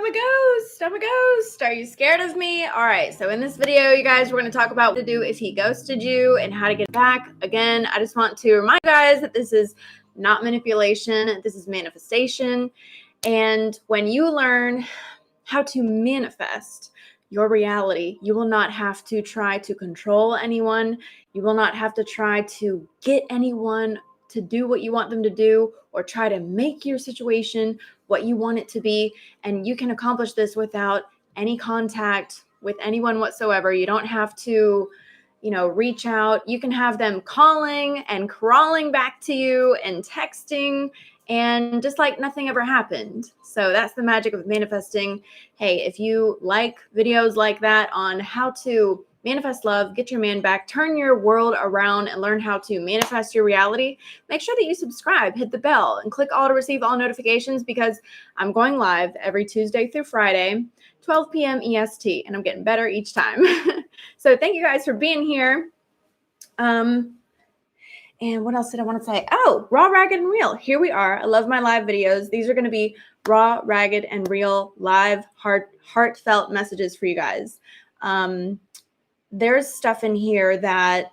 I'm a ghost. I'm a ghost. Are you scared of me? All right. So in this video, you guys, we're going to talk about what to do if he ghosted you and how to get back. Again, I just want to remind you guys that this is not manipulation. This is manifestation. And when you learn how to manifest your reality, you will not have to try to control anyone. You will not have to try to get anyone to do what you want them to do or try to make your situation what you want it to be. And you can accomplish this without any contact with anyone whatsoever. You don't have to, reach out. You can have them calling and crawling back to you and texting and just like nothing ever happened. So that's the magic of manifesting. Hey, if you like videos like that on how to manifest love, get your man back, turn your world around, and learn how to manifest your reality, make sure that you subscribe, hit the bell, and click all to receive all notifications because I'm going live every Tuesday through Friday, 12 p.m. EST, and I'm getting better each time. So thank you guys for being here. And what else did I want to say? Oh, raw, ragged, and real. Here we are. I love my live videos. These are going to be raw, ragged, and real live, heartfelt messages for you guys. There's stuff in here that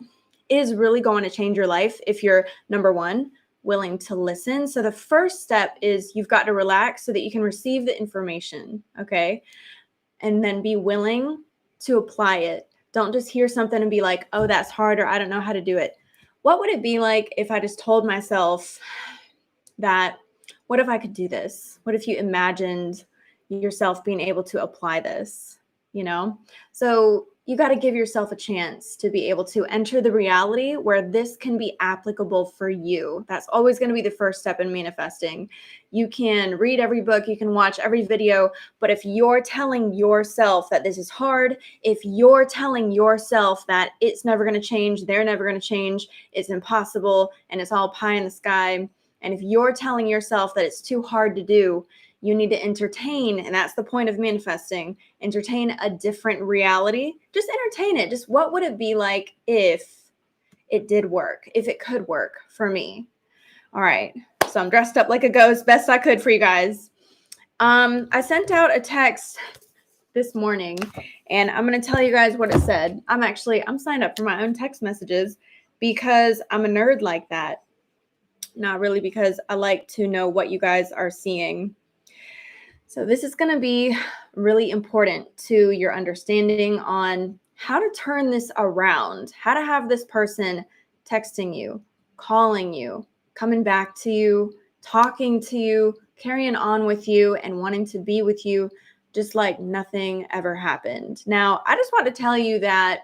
is really going to change your life if you're, number one, willing to listen. So the first step is you've got to relax so that you can receive the information, okay? And then be willing to apply it. Don't just hear something and be like, oh, that's hard, or I don't know how to do it. What would it be like if I just told myself that, what if I could do this? What if you imagined yourself being able to apply this, So you got to give yourself a chance to be able to enter the reality where this can be applicable for you. That's always going to be the first step in manifesting. You can read every book, you can watch every video, but if you're telling yourself that this is hard, if you're telling yourself that it's never going to change, they're never going to change, it's impossible, and it's all pie in the sky, and if you're telling yourself that it's too hard to do, you need to entertain, and that's the point of manifesting, entertain a different reality. Just entertain it. Just what would it be like if it did work, if it could work for me? All right, so I'm dressed up like a ghost, best I could for you guys. I sent out a text this morning, and I'm going to tell you guys what it said. I'm signed up for my own text messages because I'm a nerd like that. Not really, because I like to know what you guys are seeing. So this is going to be really important to your understanding on how to turn this around, how to have this person texting you, calling you, coming back to you, talking to you, carrying on with you, and wanting to be with you just like nothing ever happened. Now, I just want to tell you that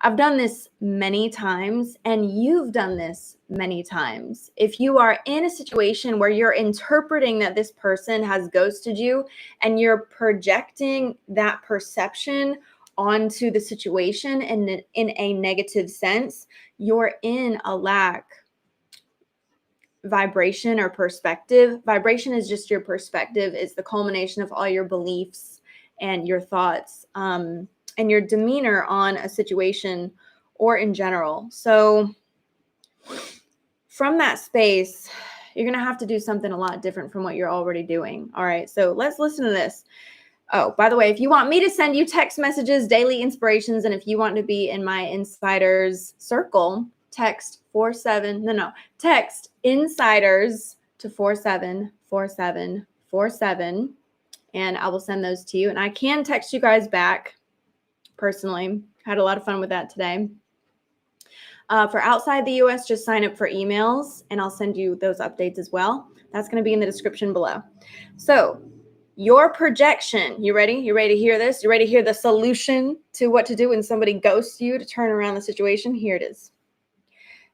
I've done this many times, and you've done this many times. If you are in a situation where you're interpreting that this person has ghosted you and you're projecting that perception onto the situation in a negative sense, you're in a lack vibration or perspective. Vibration is just your perspective. It's the culmination of all your beliefs and your thoughts. And your demeanor on a situation or in general. So from that space, you're going to have to do something a lot different from what you're already doing. All right, so let's listen to this. Oh, by the way, if you want me to send you text messages, daily inspirations, and if you want to be in my insiders circle, text insiders to 474747, and I will send those to you. And I can text you guys back personally. Had a lot of fun with that today. For outside the US, just sign up for emails and I'll send you those updates as well. That's going to be in the description below. So your projection, you ready? You ready to hear this? You ready to hear the solution to what to do when somebody ghosts you to turn around the situation? Here it is.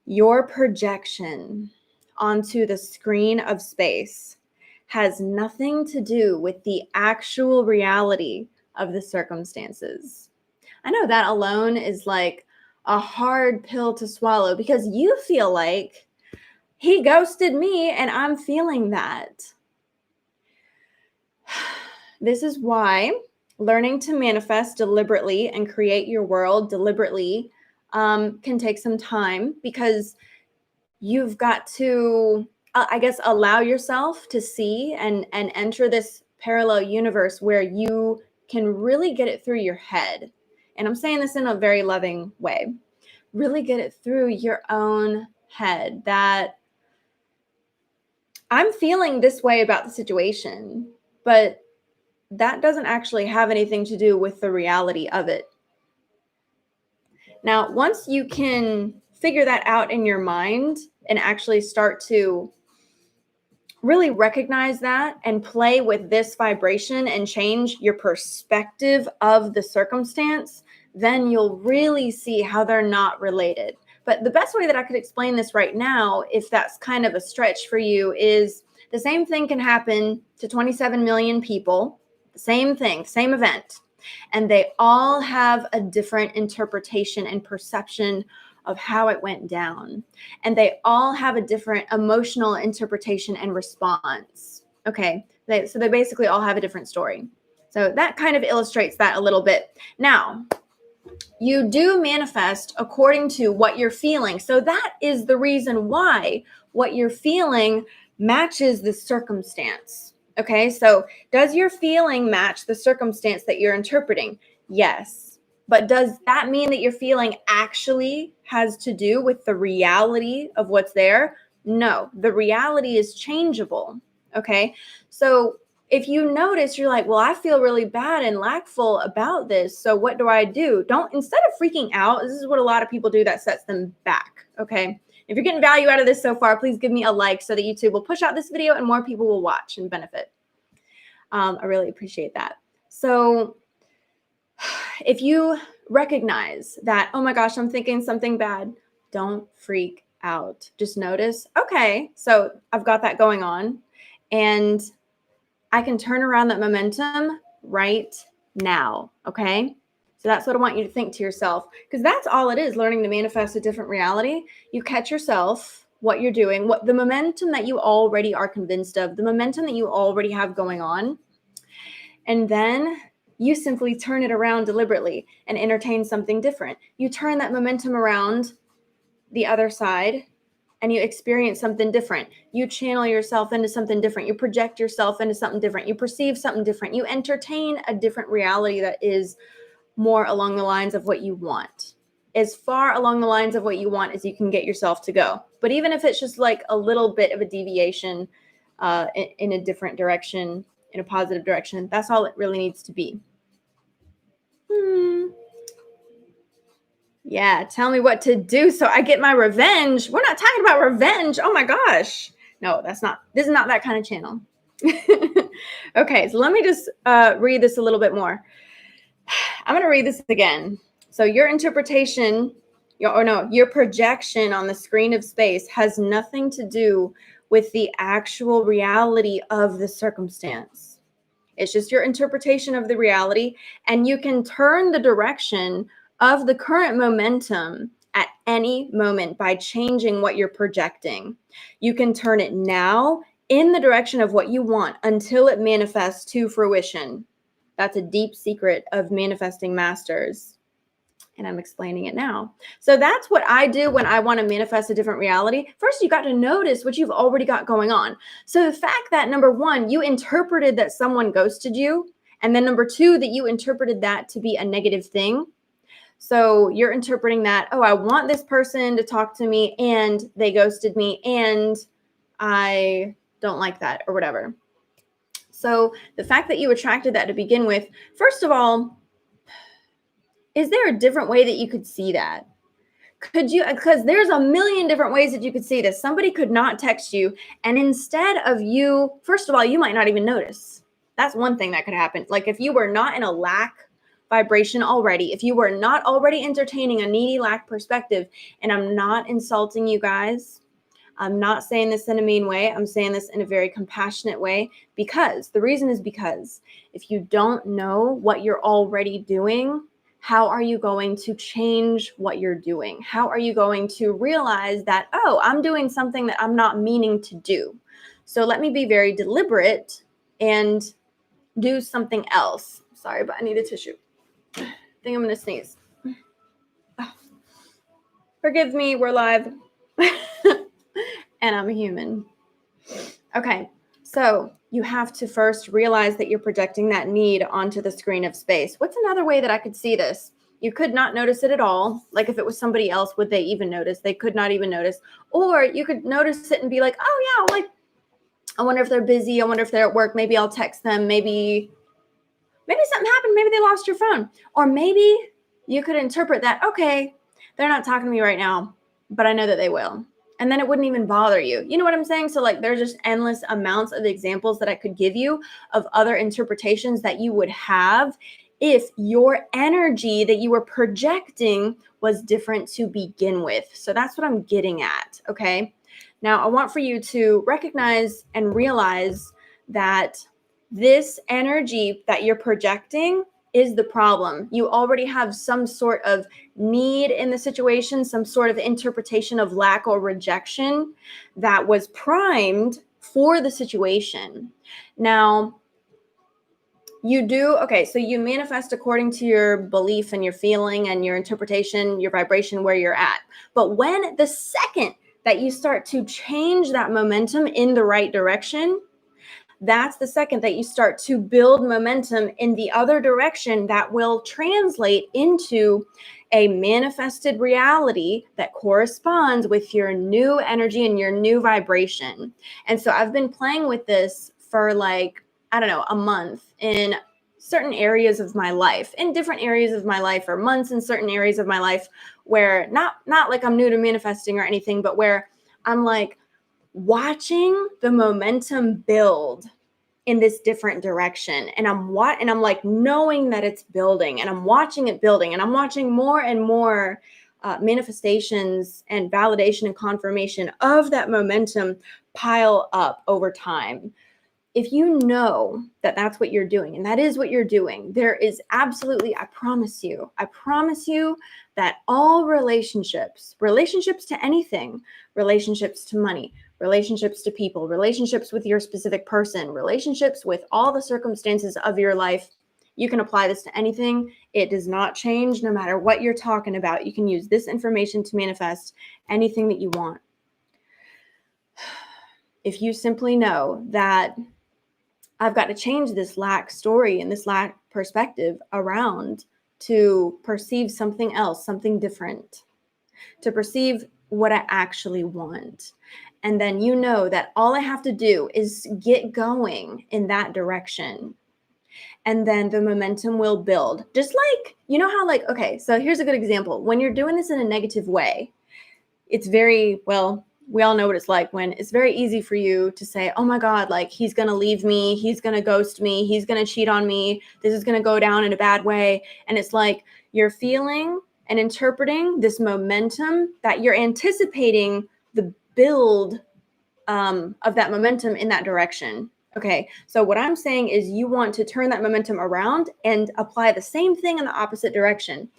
Your projection onto the screen of space has nothing to do with the actual reality of the circumstances. I know that alone is like a hard pill to swallow because you feel like he ghosted me and I'm feeling that. This is why learning to manifest deliberately and create your world deliberately can take some time, because you've got to, allow yourself to see and enter this parallel universe where you can really get it through your head. And I'm saying this in a very loving way. Really get it through your own head that I'm feeling this way about the situation, but that doesn't actually have anything to do with the reality of it. Now, once you can figure that out in your mind and actually start to really recognize that and play with this vibration and change your perspective of the circumstance, then you'll really see how they're not related. But the best way that I could explain this right now, if that's kind of a stretch for you, is the same thing can happen to 27 million people, the same thing, same event, and they all have a different interpretation and perception of how it went down. And they all have a different emotional interpretation and response. Okay, so they basically all have a different story. So that kind of illustrates that a little bit. Now, you do manifest according to what you're feeling. So that is the reason why what you're feeling matches the circumstance. Okay, so does your feeling match the circumstance that you're interpreting? Yes. But does that mean that your feeling actually has to do with the reality of what's there? No, the reality is changeable. Okay, so if you notice, you're like, well, I feel really bad and lackful about this. So what do I do? Don't, instead of freaking out, this is what a lot of people do that sets them back. Okay. If you're getting value out of this so far, please give me a like so that YouTube will push out this video and more people will watch and benefit. I really appreciate that. So if you recognize that, oh my gosh, I'm thinking something bad, don't freak out. Just notice, okay, so I've got that going on and I can turn around that momentum right now, okay? So that's what I want you to think to yourself, because that's all it is, learning to manifest a different reality. You catch yourself, what you're doing, what the momentum that you already are convinced of, the momentum that you already have going on, and then you simply turn it around deliberately and entertain something different. You turn that momentum around the other side and you experience something different. You channel yourself into something different. You project yourself into something different. You perceive something different. You entertain a different reality that is more along the lines of what you want, as far along the lines of what you want as you can get yourself to go. But even if it's just like a little bit of a deviation in a different direction, in a positive direction, that's all it really needs to be. Yeah, tell me what to do so I get my revenge. We're not talking about revenge. Oh my gosh. No, this is not that kind of channel. Okay, so let me just read this a little bit more. I'm going to read this again. So your interpretation, your projection on the screen of space has nothing to do with the actual reality of the circumstance. It's just your interpretation of the reality, and you can turn the direction of the current momentum at any moment by changing what you're projecting. You can turn it now in the direction of what you want until it manifests to fruition. That's a deep secret of manifesting masters. And I'm explaining it now. So that's what I do when I want to manifest a different reality. First, you got to notice what you've already got going on. So the fact that, number one, you interpreted that someone ghosted you. And then number two, that you interpreted that to be a negative thing. So you're interpreting that, oh, I want this person to talk to me and they ghosted me and I don't like that or whatever. So the fact that you attracted that to begin with, first of all, is there a different way that you could see that? Could you, because there's a million different ways that you could see this. Somebody could not text you, and instead of you, first of all, you might not even notice. That's one thing that could happen. Like if you were not in a lack vibration already, if you were not already entertaining a needy lack perspective, and I'm not insulting you guys, I'm not saying this in a mean way. I'm saying this in a very compassionate way, because the reason is because if you don't know what you're already doing, how are you going to change what you're doing? How are you going to realize that, oh, I'm doing something that I'm not meaning to do? So let me be very deliberate and do something else. Sorry, but I need a tissue. I think I'm going to sneeze. Oh. Forgive me, we're live. And I'm a human. Okay, so you have to first realize that you're projecting that need onto the screen of space. What's another way that I could see this? You could not notice it at all. Like if it was somebody else, would they even notice? They could not even notice. Or you could notice it and be like, oh yeah, like I wonder if they're busy. I wonder if they're at work. Maybe I'll text them. Maybe something happened. Maybe they lost your phone. Or maybe you could interpret that, okay, they're not talking to me right now, but I know that they will. And then it wouldn't even bother you. You know what I'm saying? So like there's just endless amounts of examples that I could give you of other interpretations that you would have if your energy that you were projecting was different to begin with. So that's what I'm getting at, okay? Now I want for you to recognize and realize that this energy that you're projecting is the problem. You already have some sort of need in the situation, some sort of interpretation of lack or rejection that was primed for the situation. Now, so you manifest according to your belief and your feeling and your interpretation, your vibration, where you're at. But when the second that you start to change that momentum in the right direction, that's the second that you start to build momentum in the other direction that will translate into a manifested reality that corresponds with your new energy and your new vibration. And so I've been playing with this for like, I don't know, a month in certain areas of my life, in different areas of my life, or months in certain areas of my life where not like I'm new to manifesting or anything, but where I'm like, watching the momentum build in this different direction, and I'm like knowing that it's building, and I'm watching it building, and I'm watching more and more manifestations and validation and confirmation of that momentum pile up over time. If you know that that's what you're doing, and that is what you're doing, there is absolutely, I promise you that all relationships to anything, relationships to money, relationships to people, relationships with your specific person, relationships with all the circumstances of your life, you can apply this to anything. It does not change no matter what you're talking about. You can use this information to manifest anything that you want. If you simply know that I've got to change this lack story and this lack perspective around to perceive something else, something different, to perceive what I actually want. And then you know that all I have to do is get going in that direction. And then the momentum will build. Just like, you know how like, okay, so here's a good example. When you're doing this in a negative way, it's very, well, we all know what it's like when it's very easy for you to say, oh my God, like he's going to leave me. He's going to ghost me. He's going to cheat on me. This is going to go down in a bad way. And it's like you're feeling and interpreting this momentum that you're anticipating the build of that momentum in that direction. Okay, so what I'm saying is you want to turn that momentum around and apply the same thing in the opposite direction.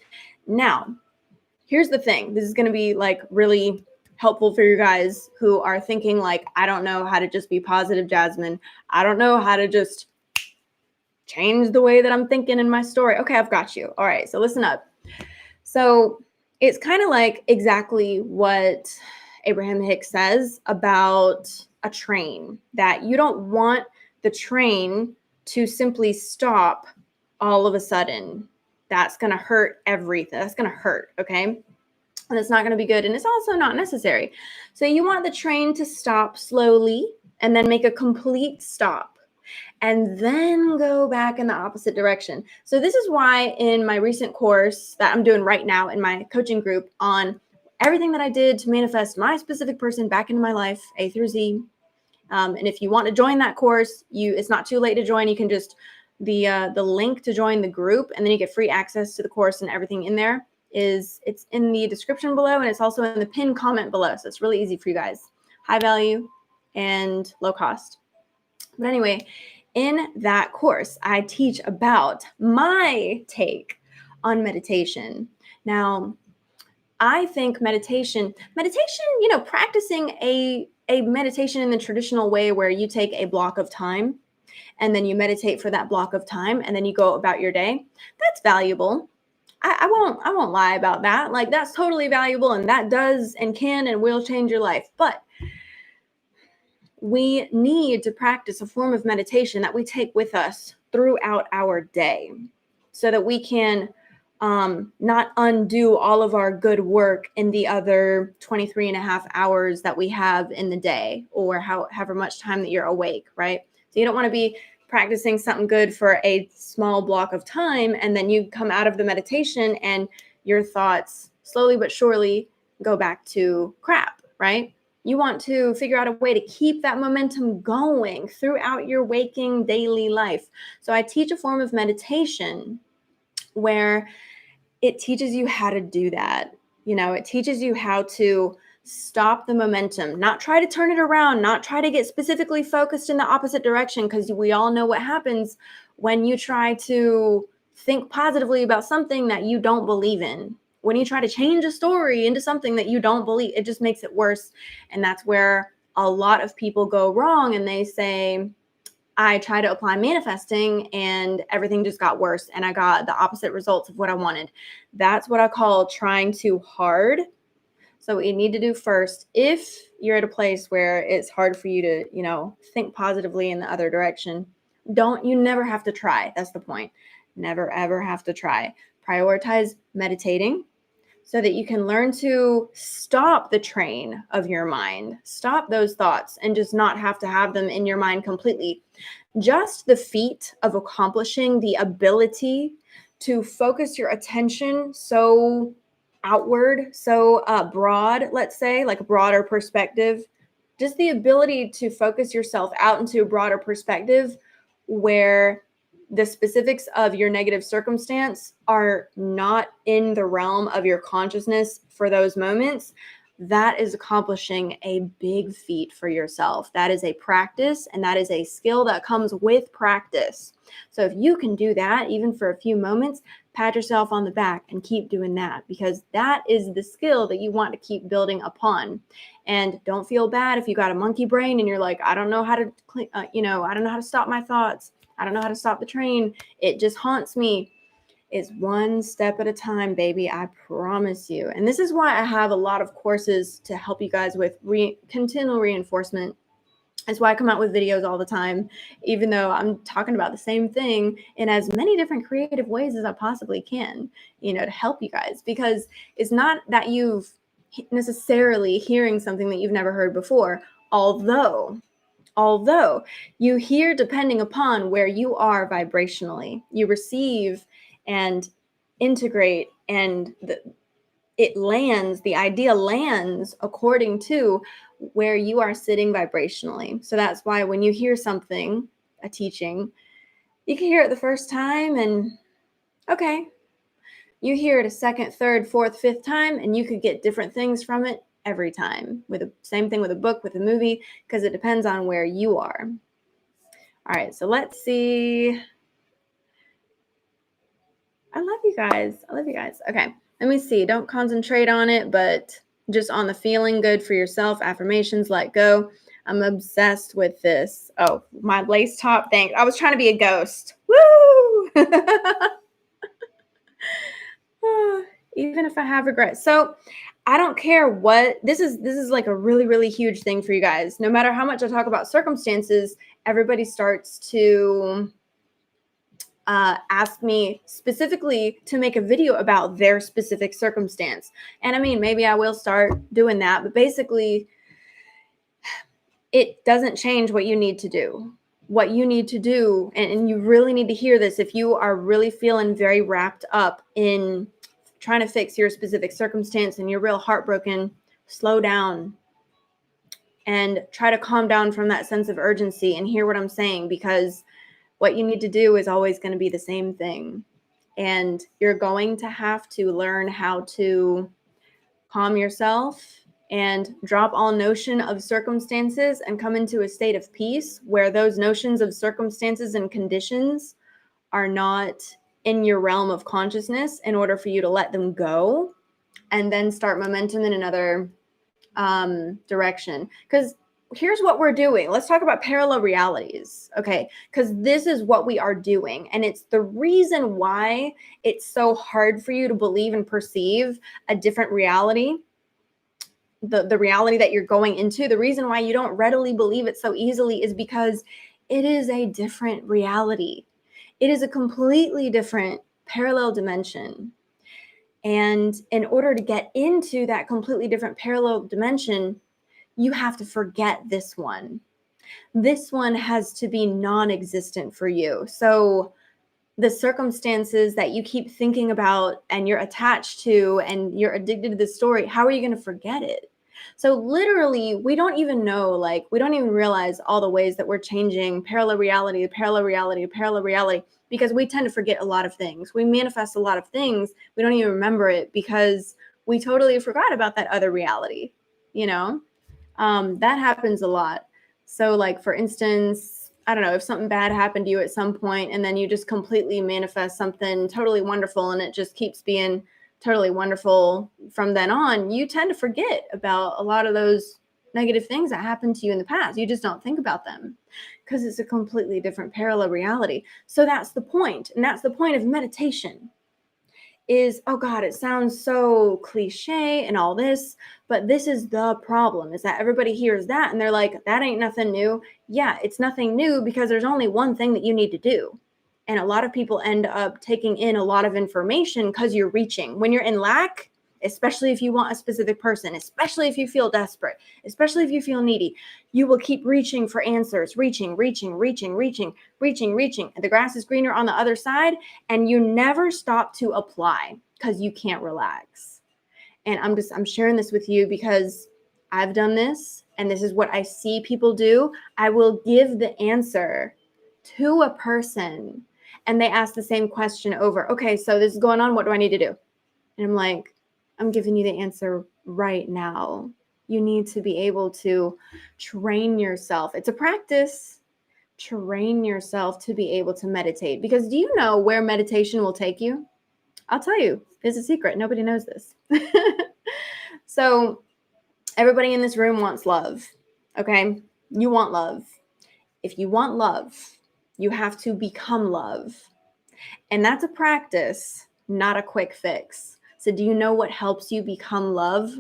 Now, here's the thing. This is going to be like really helpful for you guys who are thinking like, I don't know how to just be positive, Jasmine. I don't know how to just change the way that I'm thinking in my story. Okay, I've got you. All right, so listen up. So it's kind of like exactly what Abraham Hicks says about a train, that you don't want the train to simply stop all of a sudden. That's going to hurt everything. That's going to hurt, okay? And it's not going to be good. And it's also not necessary. So you want the train to stop slowly and then make a complete stop and then go back in the opposite direction. So this is why in my recent course that I'm doing right now in my coaching group on everything that I did to manifest my specific person back into my life, A through Z. And if you want to join that course, it's not too late to join. You can just the link to join the group, and then you get free access to the course, and everything in there it's in the description below, and it's also in the pinned comment below. So it's really easy for you guys. High value and low cost. But anyway, in that course, I teach about my take on meditation. Now, I think meditation, practicing a meditation in the traditional way where you take a block of time and then you meditate for that block of time and then you go about your day, that's valuable. I won't lie about that. Like that's totally valuable, and that does and can and will change your life. But we need to practice a form of meditation that we take with us throughout our day so that we can not undo all of our good work in the other 23 and a half hours that we have in the day, or however much time that you're awake, right? So you don't want to be practicing something good for a small block of time, and then you come out of the meditation and your thoughts slowly but surely go back to crap, right? You want to figure out a way to keep that momentum going throughout your waking daily life. So I teach a form of meditation where it teaches you how to do that. It teaches you how to stop the momentum, not try to turn it around, not try to get specifically focused in the opposite direction, because we all know what happens when you try to think positively about something that you don't believe in. When you try to change a story into something that you don't believe, it just makes it worse. And that's where a lot of people go wrong, and they say, I tried to apply manifesting and everything just got worse and I got the opposite results of what I wanted. That's what I call trying too hard. So what you need to do first, if you're at a place where it's hard for you to, think positively in the other direction, you never have to try. That's the point. Never, ever have to try. Prioritize meditating so that you can learn to stop the train of your mind, stop those thoughts, and just not have to have them in your mind completely. Just the feat of accomplishing the ability to focus your attention so outward, so broad, let's say, like a broader perspective, just the ability to focus yourself out into a broader perspective where the specifics of your negative circumstance are not in the realm of your consciousness for those moments, that is accomplishing a big feat for yourself. That is a practice, and that is a skill that comes with practice. So if you can do that, even for a few moments, pat yourself on the back and keep doing that, because that is the skill that you want to keep building upon. And don't feel bad if you got a monkey brain and you're like, I don't know how to, I don't know how to stop my thoughts. I don't know how to stop the train. It just haunts me. It's one step at a time, baby. I promise you. And this is why I have a lot of courses to help you guys with continual reinforcement. That's why I come out with videos all the time, even though I'm talking about the same thing in as many different creative ways as I possibly can, to help you guys, because it's not that you've necessarily hearing something that you've never heard before, although you hear depending upon where you are vibrationally. You receive and integrate, and the idea lands according to where you are sitting vibrationally. So that's why when you hear something, a teaching, you can hear it the first time and okay. You hear it a second, third, fourth, fifth time, and you could get different things from it every time. Same thing with a book, with a movie, because it depends on where you are. All right, so let's see. I love you guys. Okay, let me see. Don't concentrate on it, but just on the feeling good for yourself. Affirmations, let go. I'm obsessed with this. Oh, my lace top. Thanks. I was trying to be a ghost. Woo! Even if I have regrets. So I don't care what this is like a really, really huge thing for you guys. No matter how much I talk about circumstances, everybody starts to ask me specifically to make a video about their specific circumstance. And I mean, maybe I will start doing that, but basically it doesn't change what you need to do. What you need to do, and you really need to hear this if you are really feeling very wrapped up in trying to fix your specific circumstance and you're real heartbroken, slow down and try to calm down from that sense of urgency and hear what I'm saying, because what you need to do is always going to be the same thing. And you're going to have to learn how to calm yourself and drop all notion of circumstances and come into a state of peace where those notions of circumstances and conditions are not in your realm of consciousness, in order for you to let them go and then start momentum in another direction. Because here's what we're doing. Let's talk about parallel realities, okay? Because this is what we are doing. And it's the reason why it's so hard for you to believe and perceive a different reality, the reality that you're going into, the reason why you don't readily believe it so easily is because it is a different reality. It is a completely different parallel dimension. And in order to get into that completely different parallel dimension, you have to forget this one. This one has to be non-existent for you. So the circumstances that you keep thinking about and you're attached to and you're addicted to this story, how are you going to forget it? So literally, we don't even know, like, we don't even realize all the ways that we're changing parallel reality, because we tend to forget a lot of things. We manifest a lot of things. We don't even remember it because we totally forgot about that other reality, you know? That happens a lot. So like, for instance, I don't know, if something bad happened to you at some point and then you just completely manifest something totally wonderful and it just keeps being totally wonderful from then on, you tend to forget about a lot of those negative things that happened to you in the past. You just don't think about them because it's a completely different parallel reality. So that's the point. And that's the point of meditation. Is, oh God, it sounds so cliche and all this, but this is the problem, is that everybody hears that and they're like, that ain't nothing new. Yeah, it's nothing new because there's only one thing that you need to do. And a lot of people end up taking in a lot of information because you're reaching. When you're in lack, especially if you want a specific person, especially if you feel desperate, especially if you feel needy, you will keep reaching for answers, reaching. And the grass is greener on the other side, and you never stop to apply because you can't relax. And I'm sharing this with you because I've done this, and this is what I see people do. I will give the answer to a person, and they ask the same question over. Okay, so this is going on. What do I need to do? And I'm like, I'm giving you the answer right now. You need to be able to train yourself. It's a practice. Train yourself to be able to meditate. Because do you know where meditation will take you? I'll tell you. It's a secret. Nobody knows this. So everybody in this room wants love. Okay? You want love. If you want love, you have to become love. And that's a practice, not a quick fix. So do you know what helps you become love?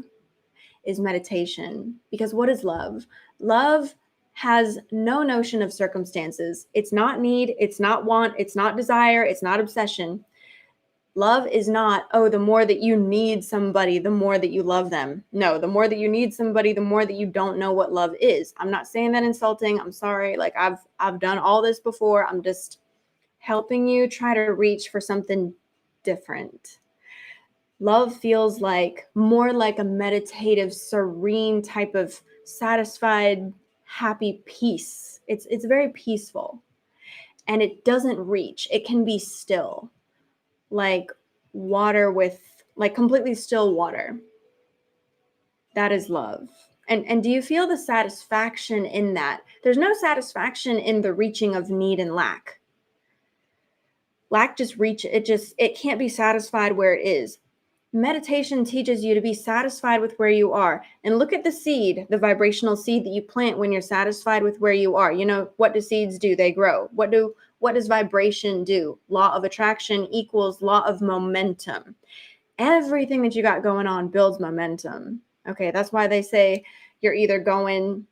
Is meditation. Because what is love? Love has no notion of circumstances. It's not need, it's not want, it's not desire, it's not obsession. Love is not, oh, the more that you need somebody, the more that you love them. No, the more that you need somebody, the more that you don't know what love is. I'm not saying that insulting. I'm sorry. Like I've done all this before. I'm just helping you try to reach for something different. Love feels like more like a meditative, serene type of satisfied, happy peace. It's very peaceful, and it doesn't reach. It can be still, like water with, like completely still water. That is love. And do you feel the satisfaction in that? There's no satisfaction in the reaching of need and lack. Lack just it can't be satisfied where it is. Meditation teaches you to be satisfied with where you are. And look at the seed, the vibrational seed that you plant when you're satisfied with where you are. You know, what do seeds do? They grow. What does vibration do? Law of attraction equals law of momentum. Everything that you got going on builds momentum. Okay, that's why they say you're either going,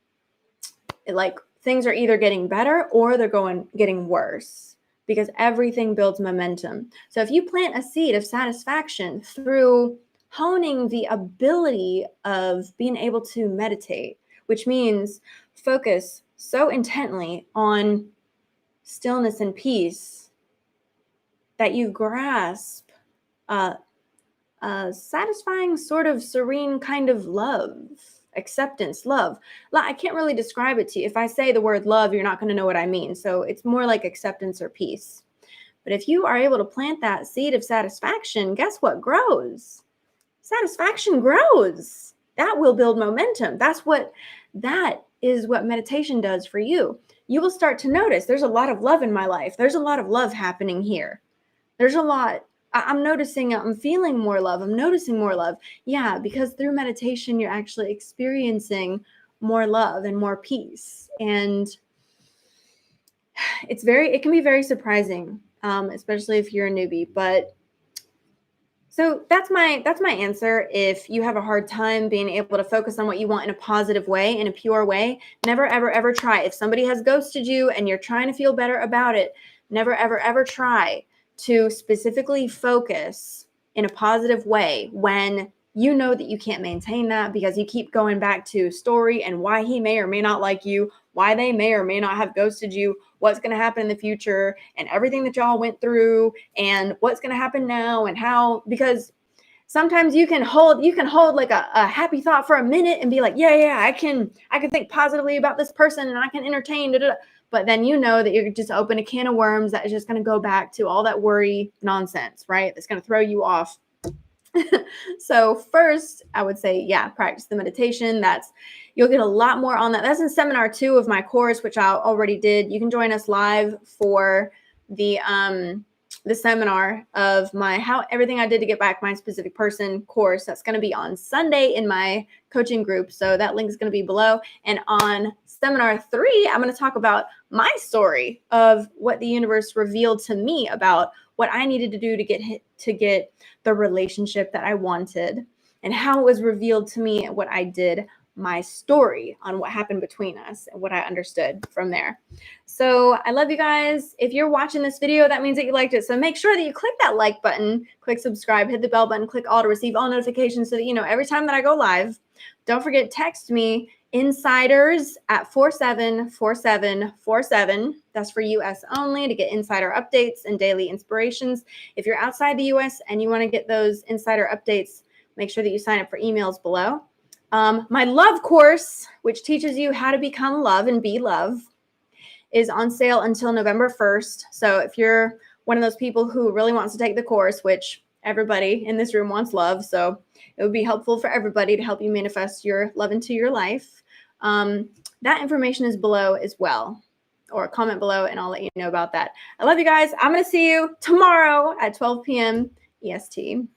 like, things are either getting better or they're getting worse, because everything builds momentum. So if you plant a seed of satisfaction through honing the ability of being able to meditate, which means focus so intently on stillness and peace that you grasp a satisfying, sort of serene kind of love, acceptance, love. I can't really describe it to you. If I say the word love, you're not going to know what I mean. So it's more like acceptance or peace. But if you are able to plant that seed of satisfaction, guess what grows? Satisfaction grows. That will build momentum. That is what meditation does for you. You will start to notice there's a lot of love in my life. There's a lot of love happening here. There's a lot. I'm noticing, I'm feeling more love. I'm noticing more love. Yeah, because through meditation, you're actually experiencing more love and more peace. And it can be very surprising, especially if you're a newbie. But So that's my answer. If you have a hard time being able to focus on what you want in a positive way, in a pure way, never ever ever try. If somebody has ghosted you and you're trying to feel better about it, never ever ever try to specifically focus in a positive way when you know that you can't maintain that because you keep going back to story and why he may or may not like you, why they may or may not have ghosted you, what's going to happen in the future, and everything that y'all went through, and what's going to happen now, and how, because sometimes you can hold like a happy thought for a minute and be like, yeah, I can think positively about this person and I can entertain, da, da, da. But then you know that you're just open a can of worms that is just going to go back to all that worry nonsense, right? That's going to throw you off. So first, I would say, yeah, practice the meditation. You'll get a lot more on that. That's in seminar 2 of my course, which I already did. You can join us live for the seminar of my How Everything I Did to Get Back My Specific Person course. That's going to be on Sunday in my coaching group. So that link is going to be below. And on seminar 3, I'm going to talk about my story of what the universe revealed to me about what I needed to do to get the relationship that I wanted, and how it was revealed to me what I did, my story on what happened between us and what I understood from there. So I love you guys. If you're watching this video, that means that you liked it. So make sure that you click that like button, click subscribe, hit the bell button, click all to receive all notifications so that you know every time that I go live. Don't forget, text me insiders at 474747. That's for US only to get insider updates and daily inspirations. If you're outside the US and you want to get those insider updates, make sure that you sign up for emails below. My love course, which teaches you how to become love and be love, is on sale until November 1st. So if you're one of those people who really wants to take the course, which everybody in this room wants love, so it would be helpful for everybody to help you manifest your love into your life. That information is below as well, or comment below and I'll let you know about that. I love you guys. I'm going to see you tomorrow at 12 p.m. EST.